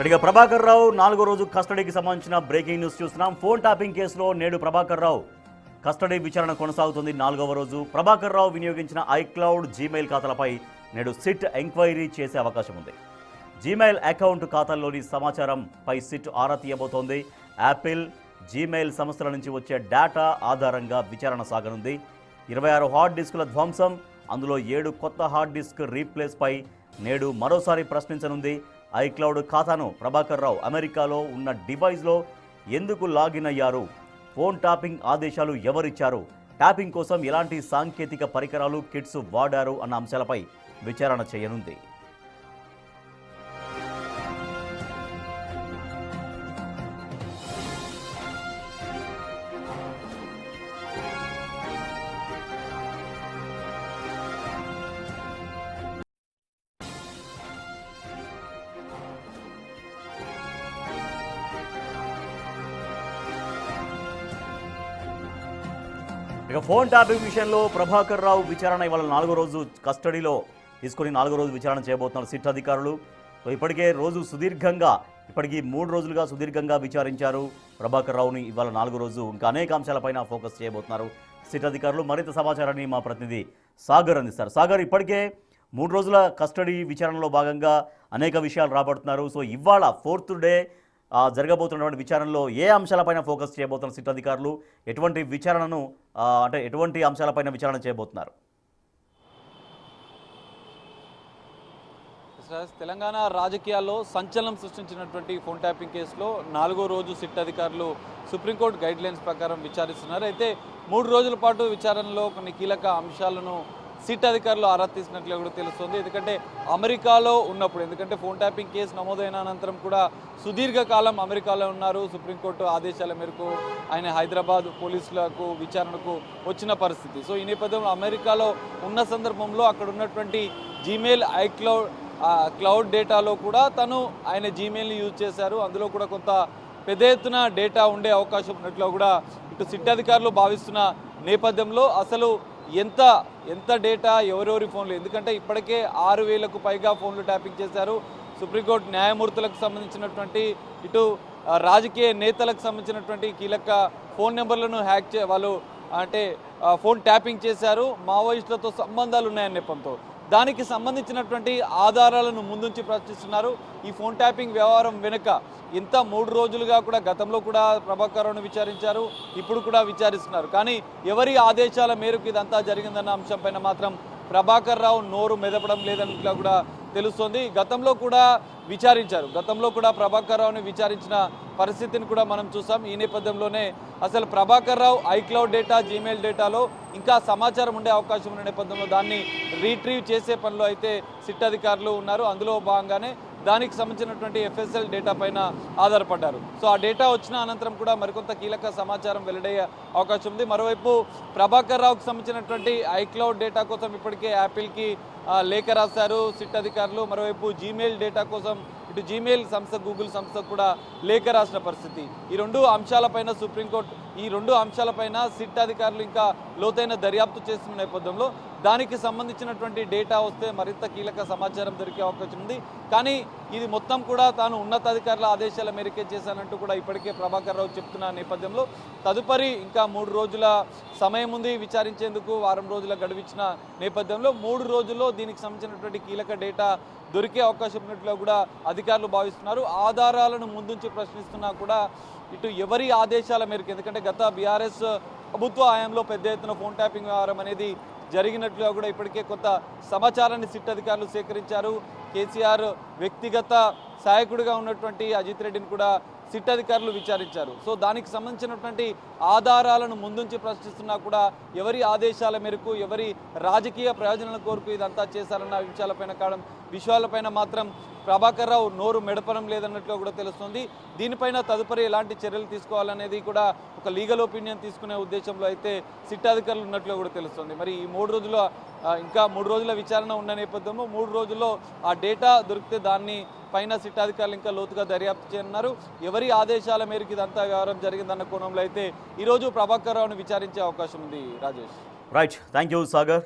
ఇక ప్రభాకర్ రావు 4వ రోజు కస్టడీకి సంబంధించిన బ్రేకింగ్ న్యూస్ చూస్తున్నాం. ఫోన్ ట్యాపింగ్ కేసులో నేడు ప్రభాకర్ రావు కస్టడీ విచారణ కొనసాగుతుంది. 4వ రోజు ప్రభాకర్ రావు వినియోగించిన ఐక్లౌడ్ జీమెయిల్ ఖాతాలపై నేడు సిట్ ఎంక్వైరీ చేసే అవకాశం ఉంది. జీమెయిల్ అకౌంట్ ఖాతాల్లోని సమాచారంపై సిట్ ఆరా తీయబోతోంది. యాపిల్, జీమెయిల్ సంస్థల నుంచి వచ్చే డేటా ఆధారంగా విచారణ సాగనుంది. 26 హార్డ్ డిస్కుల ధ్వంసం, అందులో 7 కొత్త హార్డ్ డిస్క్ రీప్లేస్పై నేడు మరోసారి ప్రశ్నించనుంది. ఐక్లౌడ్ ఖాతాను ప్రభాకర్ రావు అమెరికాలో ఉన్న డివైస్లో ఎందుకు లాగిన్ అయ్యారు, ఫోన్ ట్యాపింగ్ ఆదేశాలు ఎవరిచ్చారు, ట్యాపింగ్ కోసం ఎలాంటి సాంకేతిక పరికరాలు కిట్స్ వాడారు అన్న అంశాలపై విచారణ చేయనుంది. ఇక ఫోన్ ట్యాపింగ్ విషయంలో ప్రభాకర్ రావు విచారణ ఇవాళ 4వ రోజు కస్టడీలో తీసుకుని 4వ రోజు విచారణ చేయబోతున్నారు సిట్ అధికారులు. ఇప్పటికే ఇప్పటికీ 3 రోజులుగా సుదీర్ఘంగా విచారించారు ప్రభాకర్ రావుని. ఇవాళ 4వ రోజు ఇంకా అనేక అంశాలపైన ఫోకస్ చేయబోతున్నారు సిట్ అధికారులు. మరింత సమాచారాన్ని మా ప్రతినిధి సాగర్ అందిస్తారు. సాగర్, ఇప్పటికే 3 రోజుల కస్టడీ విచారణలో భాగంగా అనేక విషయాలు రాబడుతున్నారు. సో ఇవాళ 4th డే జరగబోతున్నటువంటి విచారణలో ఏ అంశాలపైన ఫోకస్ చేయబోతున్నారు సిట్ అధికారులు, ఎటువంటి అంశాలపైన విచారణ చేయబోతున్నారు? తెలంగాణ రాజకీయాల్లో సంచలనం సృష్టించినటువంటి ఫోన్ ట్యాపింగ్ కేసులో 4వ రోజు సిట్ అధికారులు సుప్రీంకోర్టు గైడ్ లైన్స్ ప్రకారం విచారిస్తున్నారు. అయితే 3 రోజుల పాటు విచారణలో కొన్ని కీలక అంశాలను సిట్ అధికారులు ఆరా తీసినట్లు కూడా తెలుస్తుంది. ఎందుకంటే అమెరికాలో ఉన్నప్పుడు, ఎందుకంటే ఫోన్ ట్యాపింగ్ కేసు నమోదైన అనంతరం కూడా సుదీర్ఘకాలం అమెరికాలో ఉన్నారు. సుప్రీంకోర్టు ఆదేశాల మేరకు ఆయన హైదరాబాద్ పోలీసులకు విచారణకు వచ్చిన పరిస్థితి. సో ఈ నేపథ్యంలో అమెరికాలో ఉన్న సందర్భంలో అక్కడ ఉన్నటువంటి జీమెయిల్ క్లౌడ్ డేటాలో కూడా ఆయన జీమెయిల్ని యూజ్ చేశారు. అందులో కూడా కొంత పెద్ద ఎత్తున డేటా ఉండే అవకాశం ఉన్నట్లు కూడా ఇటు సిట్ అధికారులు భావిస్తున్న నేపథ్యంలో అసలు ఎంత డేటా ఎవరెవరి ఫోన్లు, ఎందుకంటే ఇప్పటికే 6,000కు పైగా ఫోన్లు ట్యాపింగ్ చేశారు. సుప్రీంకోర్టు న్యాయమూర్తులకు సంబంధించినటువంటి ఇటు రాజకీయ నేతలకు సంబంధించినటువంటి కీలక ఫోన్ నెంబర్లను ఫోన్ ట్యాపింగ్ చేశారు. మావోయిస్టులతో సంబంధాలు ఉన్నాయన్న నెపంతో దానికి సంబంధించినటువంటి ఆధారాలను ముందుంచి ప్రశ్నిస్తున్నారు. ఈ ఫోన్ ట్యాపింగ్ వ్యవహారం వెనుక 3 రోజులుగా కూడా గతంలో కూడా ప్రభాకర్ రావును విచారించారు, ఇప్పుడు కూడా విచారిస్తున్నారు. కానీ ఎవరి ఆదేశాల మేరకు ఇదంతా జరిగిందన్న అంశంపైన మాత్రం ప్రభాకర్ రావు నోరు మెదపడం లేదన్నట్లుగా కూడా తెలుస్తోంది. గతంలో కూడా ప్రభాకర్ రావుని విచారించిన పరిస్థితిని కూడా మనం చూసాం. ఈ నేపథ్యంలోనే అసలు Prabhakar Rao iCloud data, Gmail డేటాలో ఇంకా సమాచారం ఉండే అవకాశం ఉన్న నేపథ్యంలో దాన్ని రీట్రీవ్ చేసే పనిలో అయితే సిట్ అధికారులు ఉన్నారు. అందులో భాగంగానే దానికి సంబంధించినటువంటి FSL డేటా పైన ఆధారపడ్డారు. సో ఆ డేటా వచ్చిన అనంతరం కూడా మరికొంత కీలక సమాచారం వెల్లడయ్యే అవకాశం ఉంది. మరోవైపు ప్రభాకర్ రావుకు సంబంధించినటువంటి ఐక్లౌడ్ డేటా కోసం ఇప్పటికే యాపిల్కి లేఖ రాశారు సిట్ అధికారులు. మరోవైపు జీమెయిల్ డేటా కోసం ఇటు జీమెయిల్ సంస్థ, గూగుల్ సంస్థకు కూడా లేఖ రాసిన పరిస్థితి. ఈ 2 అంశాలపైన సిట్ అధికారులు ఇంకా లోతైన దర్యాప్తు చేస్తున్న నేపథ్యంలో దానికి సంబంధించినటువంటి డేటా వస్తే మరింత కీలక సమాచారం దొరికే అవకాశం ఉంది. కానీ ఇది మొత్తం కూడా తాను ఉన్నతాధికారుల ఆదేశాల మేరకే చేశానంటూ కూడా ఇప్పటికే ప్రభాకర్ రావు చెప్తున్న నేపథ్యంలో తదుపరి ఇంకా 3 రోజుల సమయం ఉంది విచారించేందుకు. వారం రోజుల గడువిచ్చిన నేపథ్యంలో 3 రోజుల్లో దీనికి సంబంధించినటువంటి కీలక డేటా దొరికే అవకాశం ఉన్నట్లు కూడా అధికారులు భావిస్తున్నారు. ఆధారాలను ముందుంచి ప్రశ్నిస్తున్నా కూడా ఇటు ఎవరి ఆదేశాల మేరకు, ఎందుకంటే గత BRS ప్రభుత్వ హయాంలో పెద్ద ఎత్తున ఫోన్ ట్యాపింగ్ వ్యవహారం అనేది జరిగినట్లుగా కూడా ఇప్పటికే కొంత సమాచారాన్ని సిట్ అధికారులు సేకరించారు. కేసీఆర్ వ్యక్తిగత సహాయకుడిగా ఉన్నటువంటి అజిత్ రెడ్డిని కూడా సిట్ అధికారులు విచారించారు. సో దానికి సంబంధించినటువంటి ఆధారాలను ముందుంచి ప్రశ్నిస్తున్నా కూడా ఎవరి ఆదేశాల మేరకు, ఎవరి రాజకీయ ప్రయోజనాల కోరుకు ఇదంతా చేశారన్న విషయాలపైన మాత్రం ప్రభాకర్ రావు నోరు మెడపడం లేదన్నట్లు కూడా తెలుస్తుంది. దీనిపైన తదుపరి ఎలాంటి చర్యలు తీసుకోవాలనేది కూడా ఒక లీగల్ ఒపీనియన్ తీసుకునే ఉద్దేశంలో అయితే సిట్ అధికారులు ఉన్నట్లు కూడా తెలుస్తుంది. మరి ఈ 3 రోజుల విచారణ ఉన్న నేపథ్యంలో 3 రోజుల్లో ఆ డేటా దొరికితే దాన్ని పైన సిట్ అధికారులు ఇంకా లోతుగా దర్యాప్తు చేయనున్నారు. ఎవరి ఆదేశాల మేరకు ఇదంతా వ్యవహారం జరిగిందన్న కోణంలో అయితే ఈరోజు ప్రభాకర్ రావును విచారించే అవకాశం ఉంది. Rajesh. Right, thank you Sagar.